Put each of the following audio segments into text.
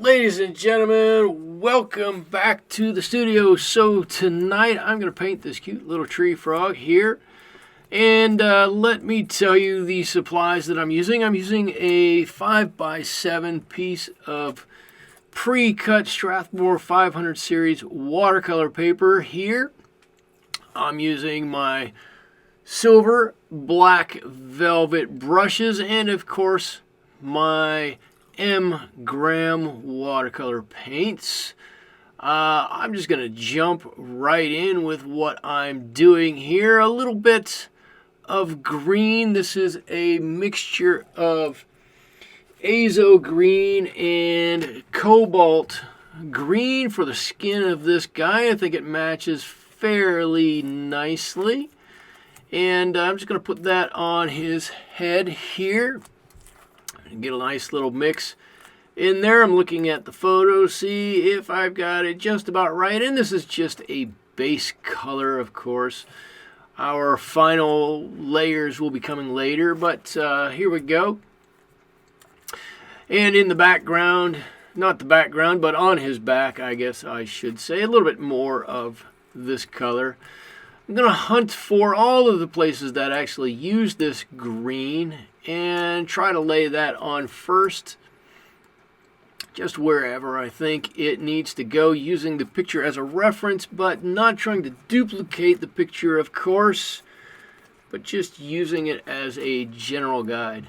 Ladies and gentlemen, welcome back to the studio. So tonight I'm going to paint this cute little tree frog here. And let me tell you the supplies that I'm using. I'm using a 5x7 piece of pre-cut Strathmore 500 series watercolor paper here. I'm using my silver black velvet brushes and of course my Graham watercolor paints. I'm just going to jump right in with what I'm doing here. A little bit of green. This is a mixture of azo green and cobalt green for the skin of this guy. I think it matches fairly nicely. And I'm just going to put that on his head here. Get a nice little mix in there. I'm looking at the photo, see if I've got it just about right. And this is just a base color, of course. Our final layers will be coming later, but here we go. And in the background, not the background, but on his back, I guess I should say, a little bit more of this color. I'm going to hunt for all of the places that actually use this green and try to lay that on first, just wherever I think it needs to go, using the picture as a reference, but not trying to duplicate the picture, of course, but just using it as a general guide.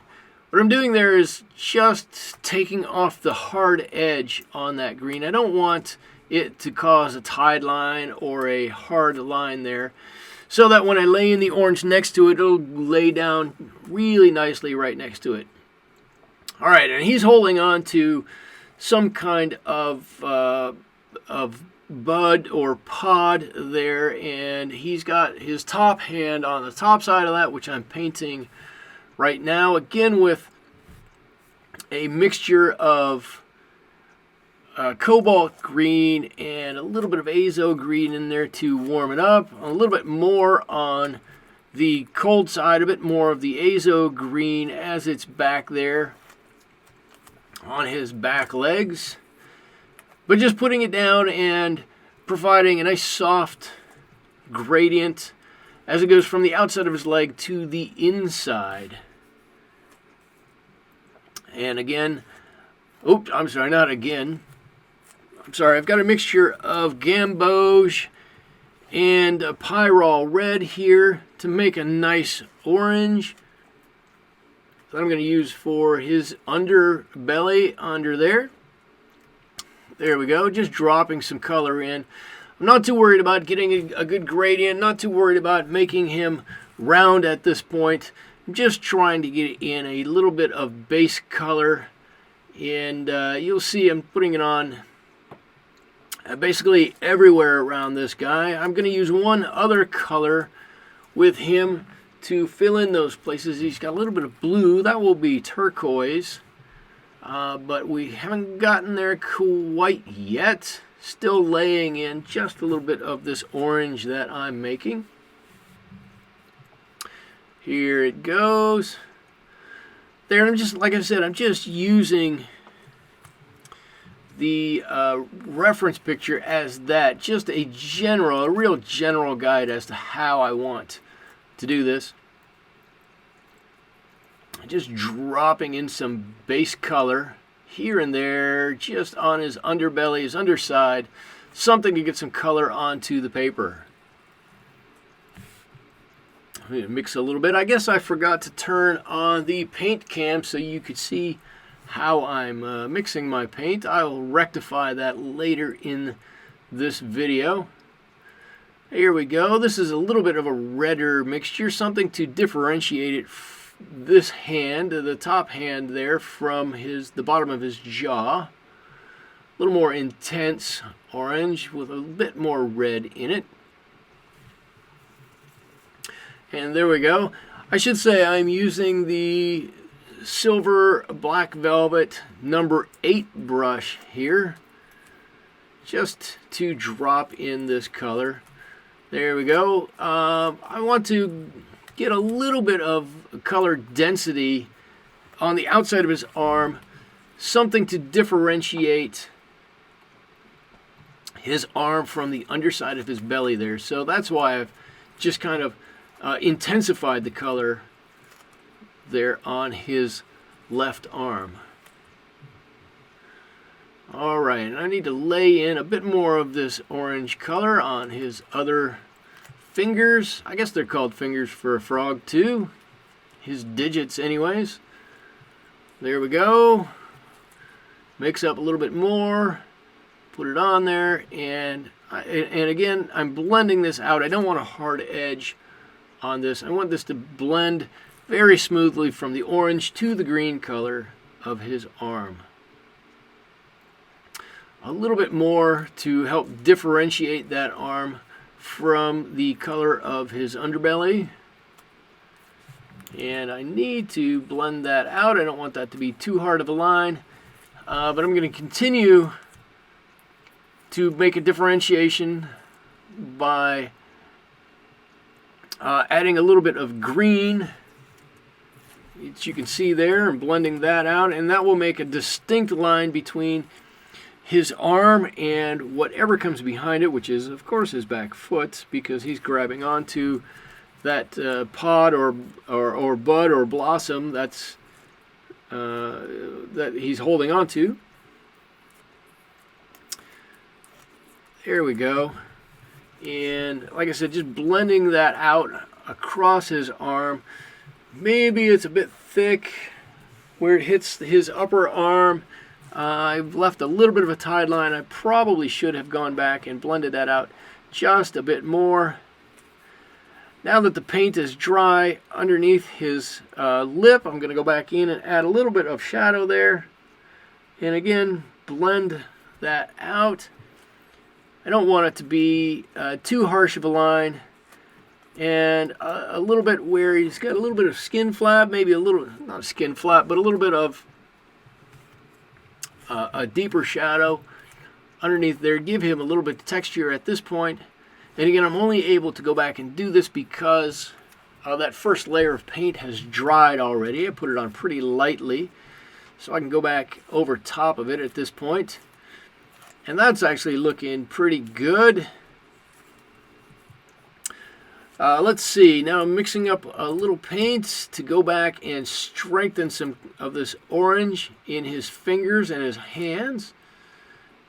What I'm doing there is just taking off the hard edge on that green. I don't want it to cause a tide line or a hard line there, so that when I lay in the orange next to it, it'll lay down really nicely right next to it. All right, and he's holding on to some kind of bud or pod there, and he's got his top hand on the top side of that, which I'm painting right now, again with a mixture of cobalt green and a little bit of azo green in there to warm it up. A little bit more on the cold side of it, more of the azo green as it's back there on his back legs. But just putting it down and providing a nice soft gradient as it goes from the outside of his leg to the inside. And again, oops, I'm sorry, not again. I'm sorry, I've got a mixture of gamboge and a pyrrole red here to make a nice orange that I'm going to use for his underbelly under there. There we go, just dropping some color in. I'm not too worried about getting a good gradient, not too worried about making him round at this point. I'm just trying to get in a little bit of base color, and you'll see I'm putting it on basically everywhere around this guy. I'm going to use one other color with him to fill in those places. He's got a little bit of blue. That will be turquoise. But we haven't gotten there quite yet. Still laying in just a little bit of this orange that I'm making. Here it goes. There, I'm just, like I said, I'm just using the reference picture as that, just a real general guide as to how I want to do this. Just dropping in some base color here and there, just on his underbelly, his underside, something to get some color onto the paper. I'm going to mix a little bit. I guess I forgot to turn on the paint cam so you could see how I'm mixing my paint. I'll rectify that later in this video. Here we go. This is a little bit of a redder mixture, something to differentiate it, this hand, the top hand there, from the bottom of his jaw. A little more intense orange with a bit more red in it. And there we go. I should say I'm using the silver black velvet number 8 brush here, just to drop in this color. There we go. I want to get a little bit of color density on the outside of his arm something to differentiate his arm from the underside of his belly there. So that's why I've just kind of intensified the color there on his left arm. All right, and I need to lay in a bit more of this orange color on his other fingers. I guess they're called fingers for a frog too. His digits anyways. There we go. Mix up a little bit more. Put it on there, and again, I'm blending this out. I don't want a hard edge on this. I want this to blend very smoothly from the orange to the green color of his arm. A little bit more to help differentiate that arm from the color of his underbelly. And I need to blend that out. I don't want that to be too hard of a line, but I'm going to continue to make a differentiation by adding a little bit of green, which you can see there, and blending that out, and that will make a distinct line between his arm and whatever comes behind it, which is of course his back foot, because he's grabbing onto that pod or bud or blossom that he's holding onto. There we go. And like I said, just blending that out across his arm. Maybe it's a bit thick where it hits his upper arm. I've left a little bit of a tide line. I probably should have gone back and blended that out just a bit more. Now that the paint is dry underneath his lip, I'm going to go back in and add a little bit of shadow there. And again, blend that out. I don't want it to be too harsh of a line, and a little bit where he's got a little bit of skin flap, maybe a little, not skin flap, but a little bit of a deeper shadow underneath there. Give him a little bit of texture at this point. And again, I'm only able to go back and do this because that first layer of paint has dried already. I put it on pretty lightly, so I can go back over top of it at this point. And that's actually looking pretty good. Let's see. Now I'm mixing up a little paint to go back and strengthen some of this orange in his fingers and his hands.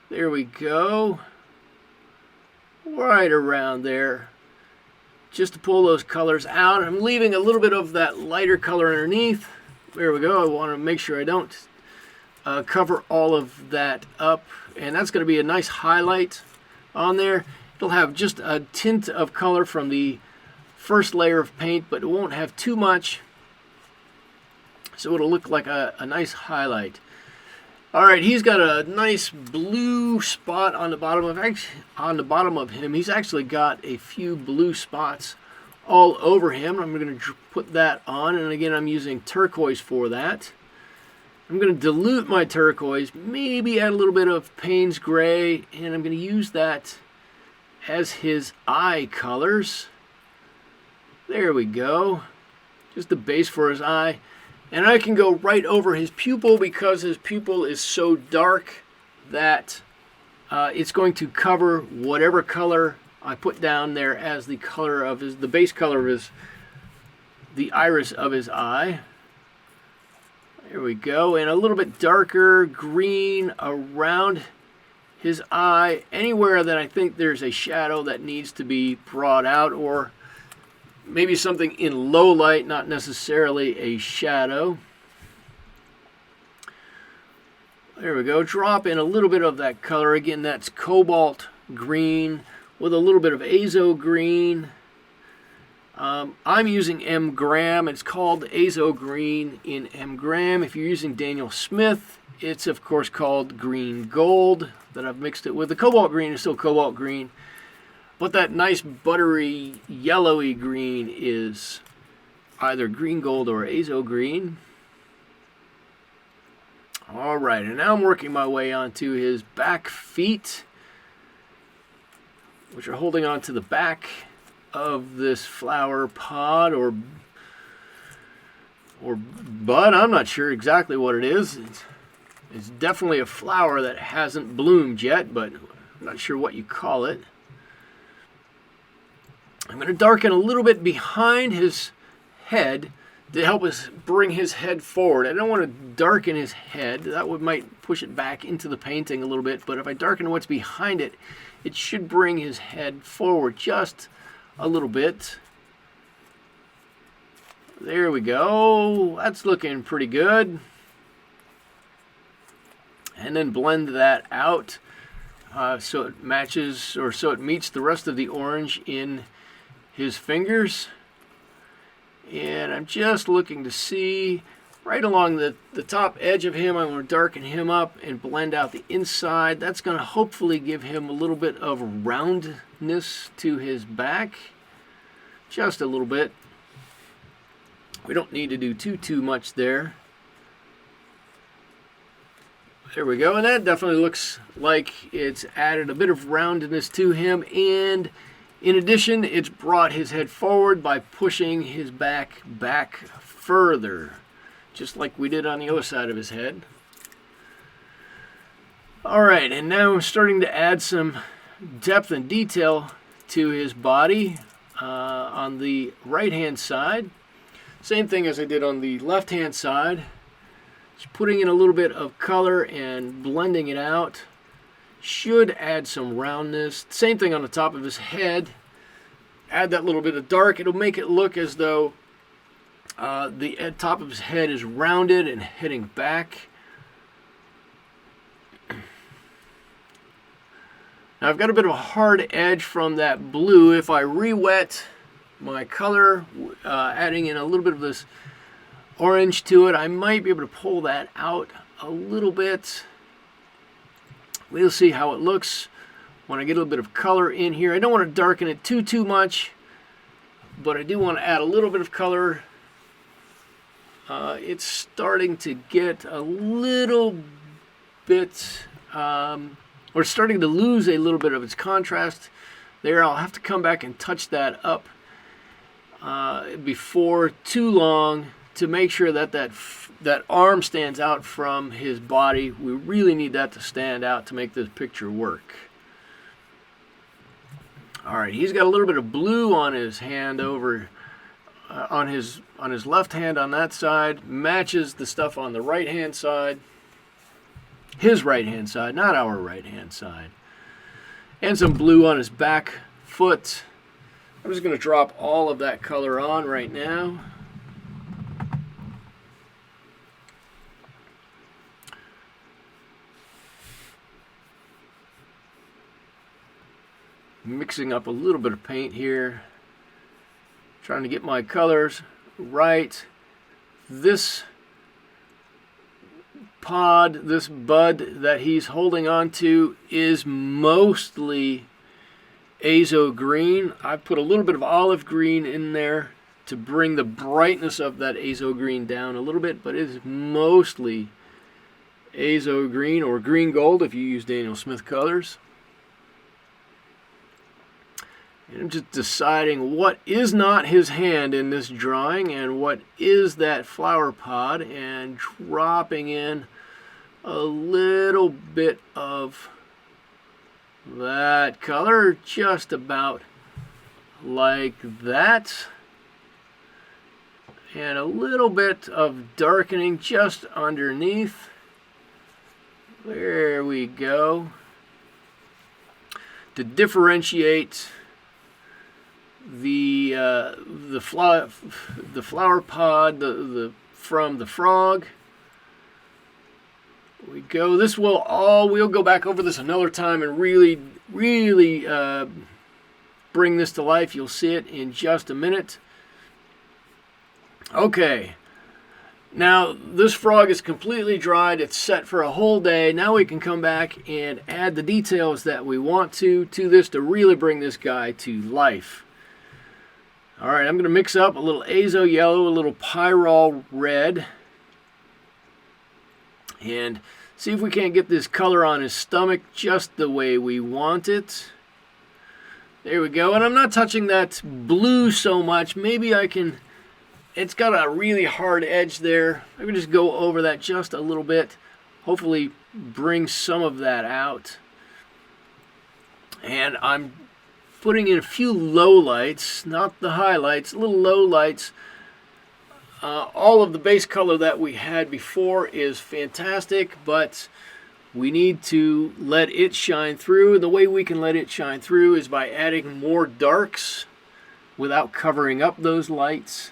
There we go. Right around there. Just to pull those colors out. I'm leaving a little bit of that lighter color underneath. There we go. I want to make sure I don't cover all of that up. And that's going to be a nice highlight on there. It'll have just a tint of color from the first layer of paint, but it won't have too much. So it'll look like a nice highlight. All right, he's got a nice blue spot on the bottom of him. He's actually got a few blue spots all over him. I'm going to put that on, and again, I'm using turquoise for that. I'm going to dilute my turquoise, maybe add a little bit of Payne's gray, and I'm going to use that as his eye colors. There we go. Just the base for his eye. And I can go right over his pupil because his pupil is so dark that it's going to cover whatever color I put down there as the color of the base color of the iris of his eye. There we go. And a little bit darker green around his eye, anywhere that I think there's a shadow that needs to be brought out, or maybe something in low light, not necessarily a shadow. There we go. Drop in a little bit of that color. Again, that's cobalt green with a little bit of azo green. I'm using M Graham. It's called azo green in M Graham. If you're using Daniel Smith, it's of course called green gold that I've mixed it with. The cobalt green is still cobalt green, but that nice buttery yellowy green is either green gold or azo green. All right, and now I'm working my way onto his back feet, which are holding on to the back of this flower pod or bud. I'm not sure exactly what it is. It's definitely a flower that hasn't bloomed yet, but I'm not sure what you call it. I'm going to darken a little bit behind his head to help us bring his head forward. I don't want to darken his head. That might push it back into the painting a little bit, but if I darken what's behind it, it should bring his head forward just a little bit. There we go. That's looking pretty good. And then blend that out so it matches, or so it meets the rest of the orange in his fingers. And I'm just looking to see right along the top edge of him. I'm going to darken him up and blend out the inside. That's going to hopefully give him a little bit of roundness to his back. Just a little bit. We don't need to do too much there. There we go, and that definitely looks like it's added a bit of roundness to him, and in addition, it's brought his head forward by pushing his back further, just like we did on the other side of his head. Alright, and now I'm starting to add some depth and detail to his body on the right-hand side. Same thing as I did on the left-hand side. Just putting in a little bit of color and blending it out should add some roundness. Same thing on the top of his head. Add that little bit of dark. It'll make it look as though the top of his head is rounded and heading back. Now I've got a bit of a hard edge from that blue. If I re-wet my color, adding in a little bit of this orange to it, I might be able to pull that out a little bit. We'll see how it looks when I get a little bit of color in here. I don't want to darken it too much, but I do want to add a little bit of color. It's starting to get a little bit, or starting to lose a little bit of its contrast there. I'll have to come back and touch that up before too long to make sure that that arm stands out from his body. We really need that to stand out to make this picture work. Alright, he's got a little bit of blue on his hand over on his left hand on that side. Matches the stuff on the right hand side. His right hand side, not our right hand side. And some blue on his back foot. I'm just going to drop all of that color on right now. Mixing up a little bit of paint here, trying to get my colors right. This pod, this bud that he's holding on to is mostly azo green. I put a little bit of olive green in there to bring the brightness of that azo green down a little bit, but it is mostly azo green, or green gold if you use Daniel Smith colors. And I'm just deciding what is not his hand in this drawing and what is that flower pod, and dropping in a little bit of that color, just about like that. And a little bit of darkening just underneath. There we go. To differentiate the flower pod from the frog. We go. This will all. We'll go back over this another time and really bring this to life. You'll see it in just a minute. Okay. Now this frog is completely dried. It's set for a whole day. Now we can come back and add the details that we want to this to really bring this guy to life. Alright, I'm going to mix up a little azo yellow, a little pyrrole red, and see if we can't get this color on his stomach just the way we want it. There we go. And I'm not touching that blue so much. Maybe I can, it's got a really hard edge there. Maybe just go over that just a little bit hopefully bring some of that out. And I'm putting in a few low lights, not the highlights, little low lights. All of the base color that we had before is fantastic, but we need to let it shine through. The way we can let it shine through is by adding more darks without covering up those lights.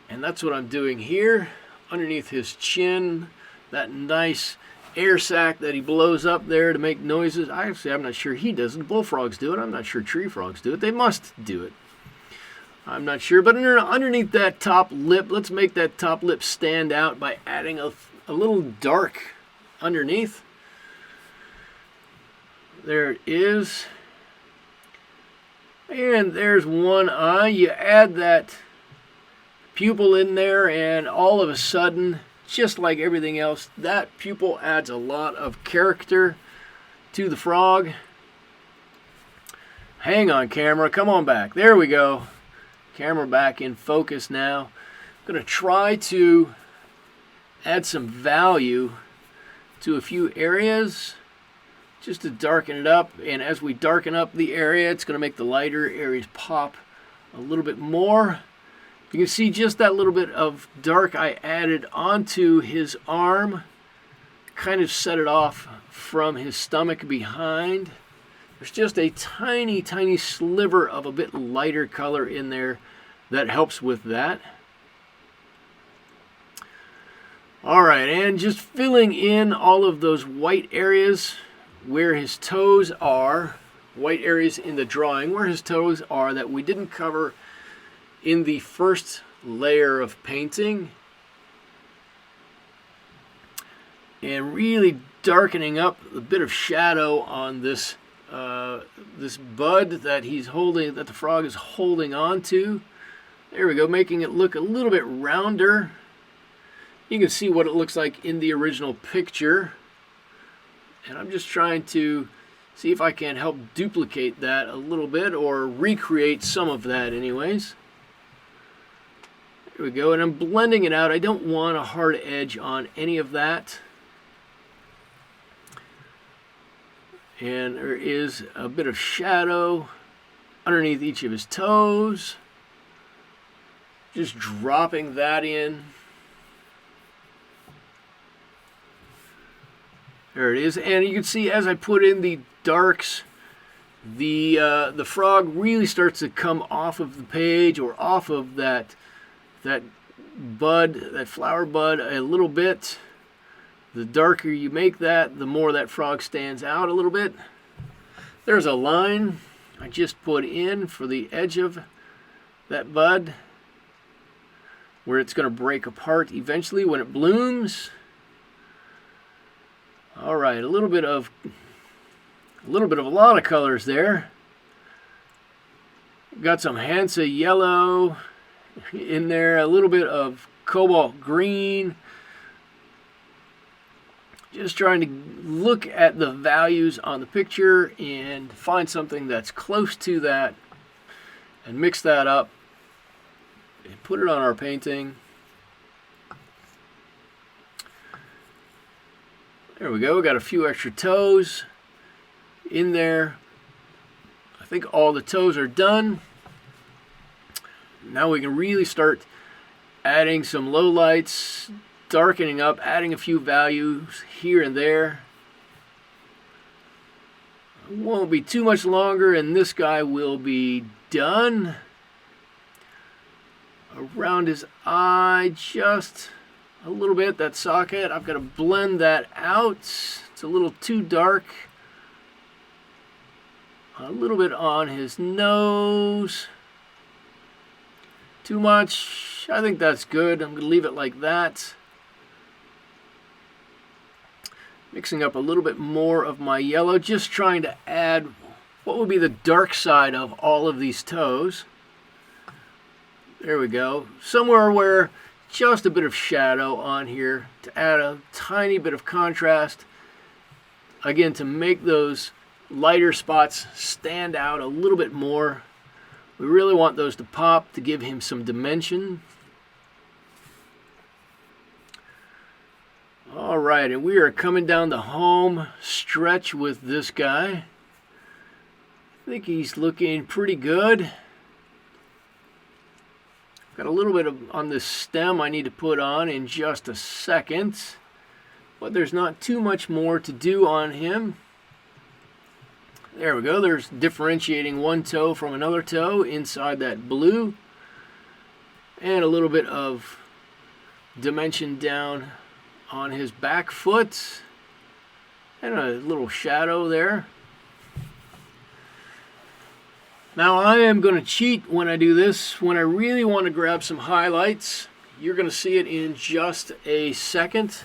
And that's what I'm doing here. Underneath his chin, that nice air sac that he blows up there to make noises. Actually, I'm not sure he does it. Bullfrogs do it. I'm not sure tree frogs do it. They must do it. I'm not sure. But underneath that top lip, let's make that top lip stand out by adding a little dark underneath. There it is. And there's one eye. You add that pupil in there, and all of a sudden, just like everything else, that pupil adds a lot of character to the frog. Hang on, camera. Come on back. There we go. Camera back in focus now. I'm going to try to add some value to a few areas just to darken it up. And as we darken up the area, it's going to make the lighter areas pop a little bit more. You can see just that little bit of dark I added onto his arm, kind of set it off from his stomach behind. There's just a tiny, tiny sliver of a bit lighter color in there that helps with that. All right, and just filling in all of those white areas where his toes are, white areas in the drawing where his toes are that we didn't cover in the first layer of painting, and really darkening up a bit of shadow on this this bud that he's holding, that the frog is holding on to. There we go, making it look a little bit rounder. You can see what it looks like in the original picture, and I'm just trying to see if I can help duplicate that a little bit, or recreate some of that anyways. There we go, and I'm blending it out. I don't want a hard edge on any of that. And there is a bit of shadow underneath each of his toes. Just dropping that in. There it is, and you can see as I put in the darks, the frog really starts to come off of the page, or off of that bud, that flower bud, a little bit. The darker you make that, the more that frog stands out a little bit. There's a line I just put in for the edge of that bud, where it's going to break apart eventually when it blooms. All right, a little bit of a lot of colors there. Got some Hansa yellow in there, a little bit of cobalt green. Just trying to look at the values on the picture and find something that's close to that and mix that up and put it on our painting. There we go. We got a few extra toes in there. I think all the toes are done. Now we can really start adding some low lights, darkening up, adding a few values here and there. It won't be too much longer and this guy will be done. Around his eye, just a little bit, that socket. I've got to blend that out. It's a little too dark. A little bit on his nose. Too much. I think that's good. I'm going to leave it like that. Mixing up a little bit more of my yellow, just trying to add what would be the dark side of all of these toes. There we go. Somewhere where just a bit of shadow on here to add a tiny bit of contrast. Again, to make those lighter spots stand out a little bit more. We really want those to pop to give him some dimension. All right, and we are coming down the home stretch with this guy. I think he's looking pretty good. Got a little bit on this stem I need to put on in just a second, but there's not too much more to do on him. There we go. There's differentiating one toe from another toe inside that blue, and a little bit of dimension down on his back foot, and a little shadow there. Now I am going to cheat when I do this. When I really want to grab some highlights, you're going to see it in just a second.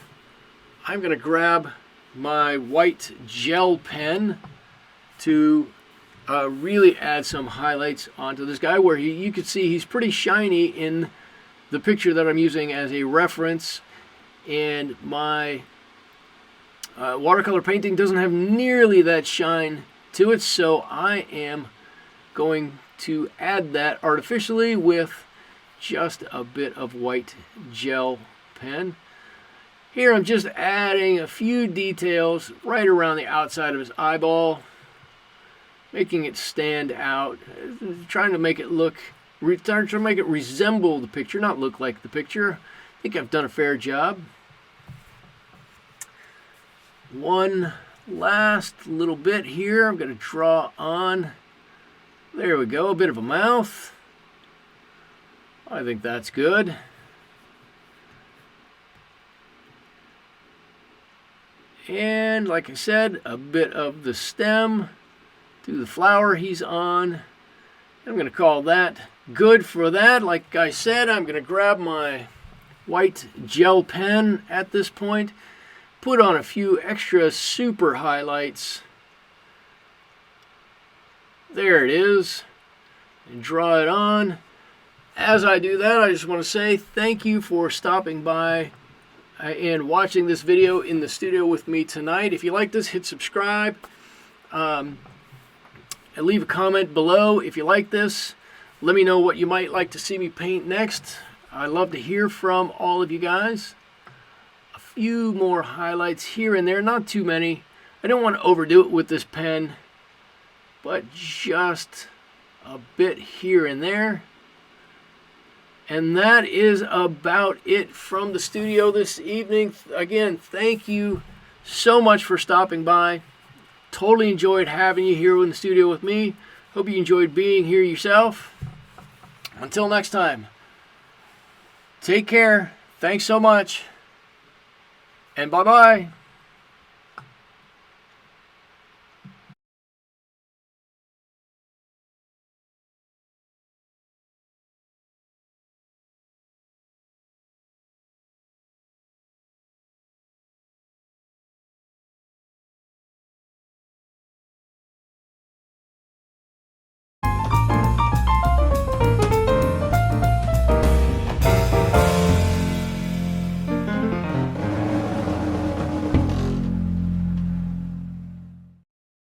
I'm going to grab my white gel pen to really add some highlights onto this guy, where you can see he's pretty shiny in the picture that I'm using as a reference, and my watercolor painting doesn't have nearly that shine to it, so I am going to add that artificially with just a bit of white gel pen. Here I'm just adding a few details right around the outside of his eyeball, making it stand out, trying to make it look, trying to make it resemble the picture, not look like the picture. I think I've done a fair job. One last little bit here I'm going to draw on. There we go, a bit of a mouth. I think that's good. And like I said, a bit of the stem to the flower he's on. I'm going to call that good for that. Like I said, I'm going to grab my white gel pen at this point, put on a few extra super highlights. There it is, and draw it on. As I do that, I just want to say thank you for stopping by and watching this video in the studio with me tonight. If you like this, hit subscribe. And leave a comment below if you like this. Let me know what you might like to see me paint next. I love to hear from all of you guys. A few more highlights here and there, not too many. I don't want to overdo it with this pen, but just a bit here and there. And that is about it from the studio this evening. Again, thank you so much for stopping by. Totally enjoyed having you here in the studio with me. Hope you enjoyed being here yourself. Until next time, take care. Thanks so much. And bye-bye.